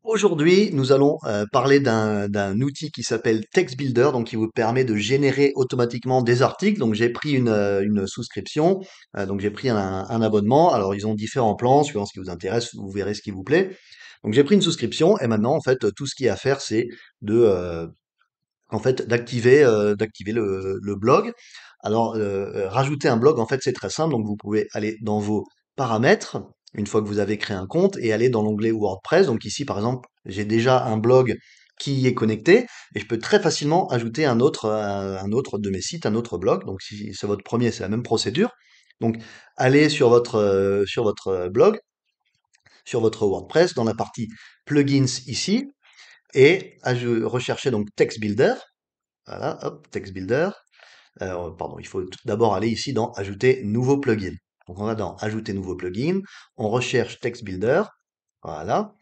Aujourd'hui, nous allons parler d'un outil qui s'appelle Text Builder, donc qui vous permet de générer automatiquement des articles. Donc j'ai pris une souscription, donc j'ai pris un abonnement. Alors ils ont différents plans, suivant ce qui vous intéresse, vous verrez ce qui vous plaît. Donc j'ai pris une souscription et maintenant en fait tout ce qu'il y a à faire c'est de en fait d'activer le blog. Alors rajouter un blog en fait c'est très simple. Donc vous pouvez aller dans vos paramètres une fois que vous avez créé un compte et aller dans l'onglet WordPress. Donc ici par exemple j'ai déjà un blog qui y est connecté et je peux très facilement ajouter un autre de mes sites, un autre blog. Donc si c'est votre premier, c'est la même procédure. Donc allez sur votre blog, sur votre WordPress, dans la partie plugins ici et recherchez donc Text Builder. Voilà, hop, Text Builder. Pardon, il faut d'abord aller ici dans Ajouter nouveau plugin. Donc on va dans Ajouter nouveau plugin, on recherche Text Builder, voilà,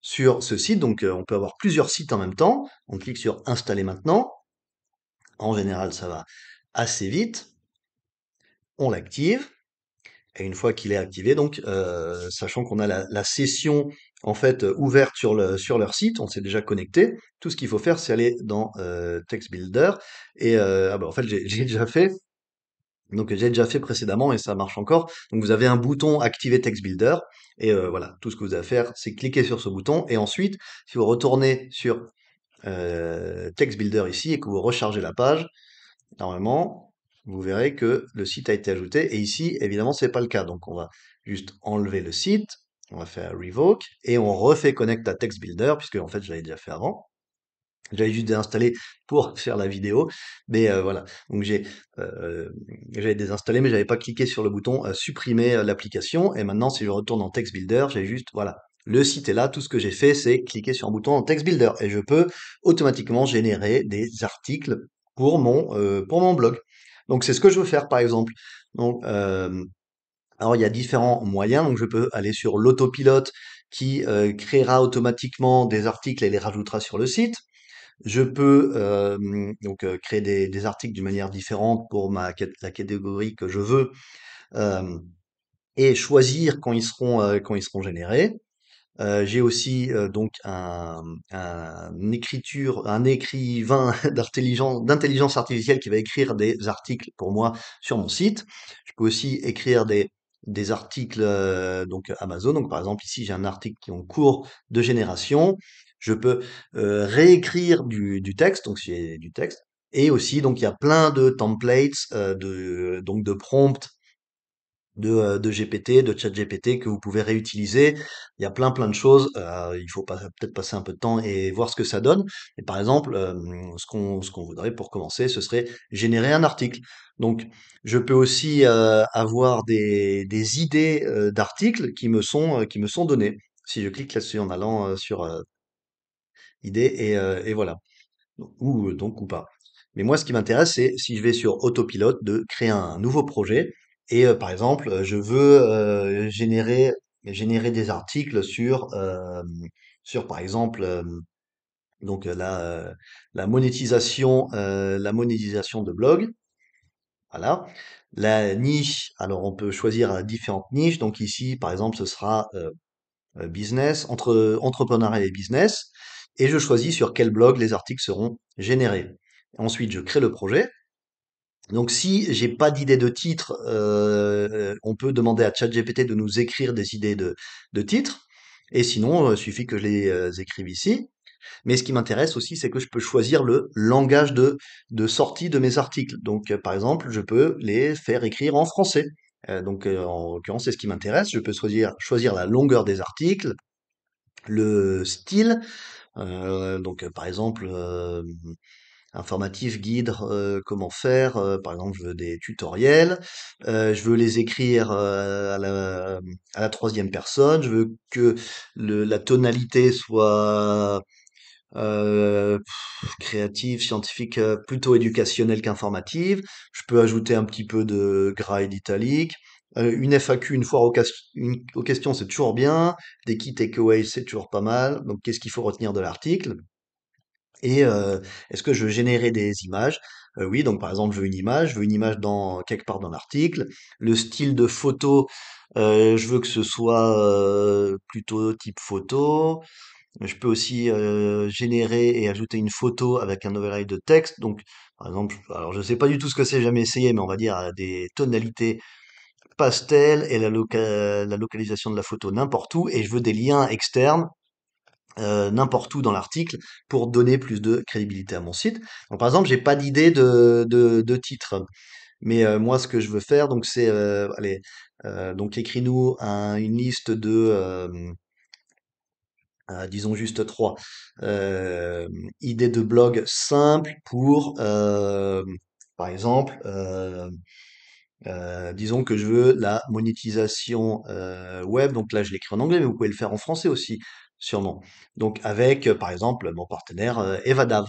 sur ce site. Donc on peut avoir plusieurs sites en même temps. On clique sur Installer maintenant. En général, ça va assez vite. On l'active. Et une fois qu'il est activé, donc sachant qu'on a la session en fait ouverte sur leur site, on s'est déjà connecté. Tout ce qu'il faut faire, c'est aller dans Text Builder et ah bah, en fait j'ai déjà fait. Donc j'ai déjà fait précédemment et ça marche encore. Donc vous avez un bouton activer Text Builder et voilà, tout ce que vous avez à faire, c'est cliquer sur ce bouton et ensuite, si vous retournez sur Text Builder ici et que vous rechargez la page, normalement, vous verrez que le site a été ajouté et ici, évidemment, c'est pas le cas. Donc on va juste enlever le site, on va faire revoke et on refait connect à Text Builder puisque en fait je l'avais déjà fait avant. J'avais juste désinstallé pour faire la vidéo, mais voilà. Donc j'avais désinstallé, mais j'avais pas cliqué sur le bouton supprimer l'application. Et maintenant, si je retourne en Text Builder, j'ai juste voilà, le site est là. Tout ce que j'ai fait, c'est cliquer sur un bouton en Text Builder et je peux automatiquement générer des articles pour mon blog. Donc c'est ce que je veux faire, par exemple. Donc alors il y a différents moyens. Donc je peux aller sur l'autopilote qui créera automatiquement des articles et les rajoutera sur le site. Je peux créer des articles d'une manière différente pour la catégorie que je veux euh, et choisir quand ils seront générés. J'ai aussi donc un écrivain d'intelligence artificielle qui va écrire des articles pour moi sur mon site. Je peux aussi écrire des articles donc Amazon. Donc par exemple ici j'ai un article qui est en cours de génération. Je peux réécrire du texte, donc si j'ai du texte. Et aussi donc il y a plein de templates donc de prompts de GPT, de ChatGPT que vous pouvez réutiliser. Il y a plein de choses. Il faut peut-être passer un peu de temps et voir ce que ça donne. Et par exemple, ce qu'on voudrait pour commencer, ce serait générer un article. Donc, je peux aussi avoir des idées d'articles qui me sont données. Si je clique là-dessus en allant sur idées et voilà. Ou pas. Mais moi, ce qui m'intéresse, c'est si je vais sur autopilote, de créer un nouveau projet. Et par exemple, je veux générer des articles sur par exemple, donc la monétisation de blog. Voilà. La niche, alors on peut choisir différentes niches. Donc ici, par exemple, ce sera business, entre entrepreneuriat et business, et je choisis sur quel blog les articles seront générés. Ensuite, je crée le projet. Donc, si j'ai pas d'idée de titre, on peut demander à ChatGPT de nous écrire des idées de titres. Et sinon, il suffit que je les écrive ici. Mais ce qui m'intéresse aussi, c'est que je peux choisir le langage de sortie de mes articles. Donc, par exemple, je peux les faire écrire en français. En l'occurrence, c'est ce qui m'intéresse. Je peux choisir la longueur des articles, le style, par exemple, informatif, guide, comment faire, par exemple, je veux des tutoriels, je veux les écrire, à la 3e personne, je veux que la tonalité soit, créative, scientifique, plutôt éducationnelle qu'informative. Je peux ajouter un petit peu de gras et d'italique. Une FAQ, une foire aux questions, c'est toujours bien. Des key takeaways, c'est toujours pas mal. Donc, qu'est-ce qu'il faut retenir de l'article? Et est-ce que je veux générer des images? Oui, donc par exemple, je veux une image dans quelque part dans l'article. Le style de photo, je veux que ce soit plutôt type photo. Je peux aussi générer et ajouter une photo avec un overlay de texte. Donc, par exemple, alors je sais pas du tout ce que c'est, j'ai jamais essayé, mais on va dire des tonalités pastel et la localisation de la photo n'importe où. Et je veux des liens externes n'importe où dans l'article pour donner plus de crédibilité à mon site. Donc, par exemple, j'ai pas d'idée de titre. Mais moi, ce que je veux faire, donc c'est, allez, donc écris-nous une liste disons juste trois idées de blog simples pour, par exemple, disons que je veux la monétisation web. Donc là, je l'écris en anglais, mais vous pouvez le faire en français aussi, sûrement. Donc avec, par exemple, mon partenaire Evadav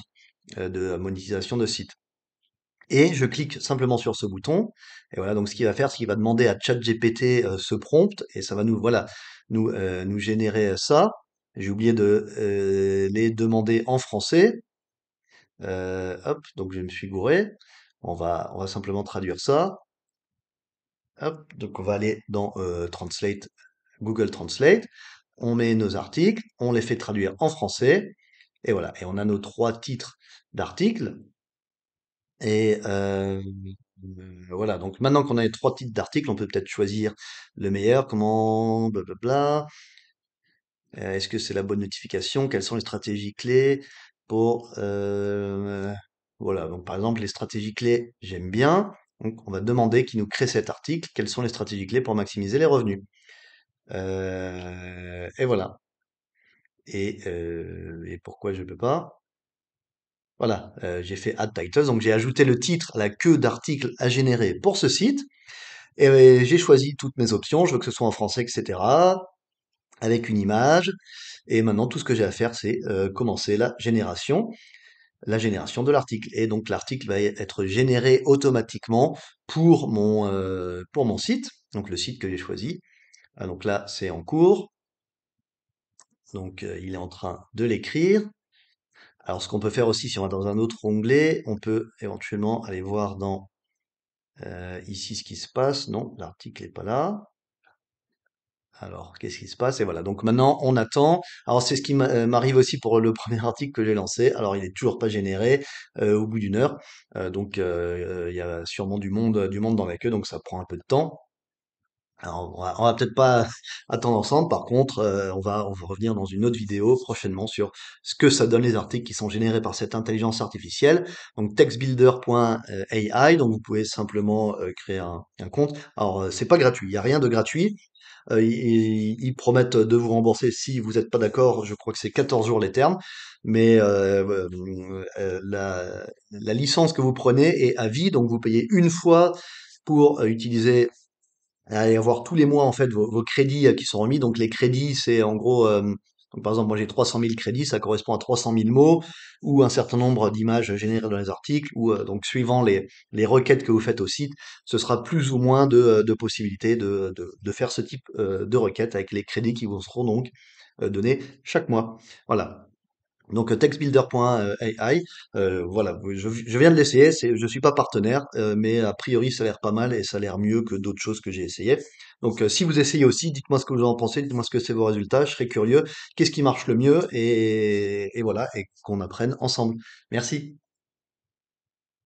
de monétisation de site. Et je clique simplement sur ce bouton. Et voilà, donc ce qu'il va faire, c'est qu'il va demander à ChatGPT ce prompt et ça va nous, voilà, nous générer ça. J'ai oublié de les demander en français. Hop, donc je me suis gouré. On va simplement traduire ça. Hop, donc on va aller dans Translate, Google Translate. On met nos articles, on les fait traduire en français. Et voilà, et on a nos trois titres d'articles. Et voilà, donc maintenant qu'on a les trois titres d'articles, on peut peut-être choisir le meilleur, comment, blablabla. Est-ce que c'est la bonne notification? Quelles sont les stratégies clés pour... voilà, donc par exemple, les stratégies clés, j'aime bien. Donc on va demander qu'il nous crée cet article. Quelles sont les stratégies clés pour maximiser les revenus? Et voilà. Et pourquoi je peux pas? Voilà, j'ai fait Add Titles, donc j'ai ajouté le titre, la queue d'article à générer pour ce site. Et j'ai choisi toutes mes options, je veux que ce soit en français, etc., avec une image. Et maintenant, tout ce que j'ai à faire, c'est commencer la génération de l'article. Et donc, l'article va être généré automatiquement pour mon site, donc le site que j'ai choisi. Ah, donc là, c'est en cours. Donc, il est en train de l'écrire. Alors, ce qu'on peut faire aussi, si on va dans un autre onglet, on peut éventuellement aller voir dans ici ce qui se passe. Non, l'article n'est pas là. Alors, qu'est-ce qui se passe? Et voilà. Donc maintenant, on attend. Alors, c'est ce qui m'arrive aussi pour le premier article que j'ai lancé. Alors, il est toujours pas généré au bout d'une heure. Donc, il y a sûrement du monde dans la queue, donc ça prend un peu de temps. Alors, on va peut-être pas attendre ensemble. Par contre, on va revenir dans une autre vidéo prochainement sur ce que ça donne les articles qui sont générés par cette intelligence artificielle. Donc, textbuilder.ai. Donc, vous pouvez simplement créer un compte. Alors, c'est pas gratuit. Il y a rien de gratuit. Ils promettent de vous rembourser si vous n'êtes pas d'accord. Je crois que c'est 14 jours les termes. Mais la licence que vous prenez est à vie, donc vous payez une fois pour utiliser et avoir tous les mois en fait vos crédits qui sont remis. Donc les crédits, c'est en gros, donc par exemple moi j'ai 300 000 crédits, ça correspond à 300 000 mots ou un certain nombre d'images générées dans les articles. Ou donc suivant les requêtes que vous faites au site, ce sera plus ou moins de possibilités de faire ce type de requête avec les crédits qui vous seront donc donnés chaque mois. Voilà. Donc textbuilder.ai, voilà, je viens de l'essayer, je suis pas partenaire, mais a priori ça a l'air pas mal et ça a l'air mieux que d'autres choses que j'ai essayé. Donc si vous essayez aussi, dites-moi ce que vous en pensez, dites-moi ce que c'est vos résultats, je serais curieux, qu'est-ce qui marche le mieux et voilà, et qu'on apprenne ensemble. Merci.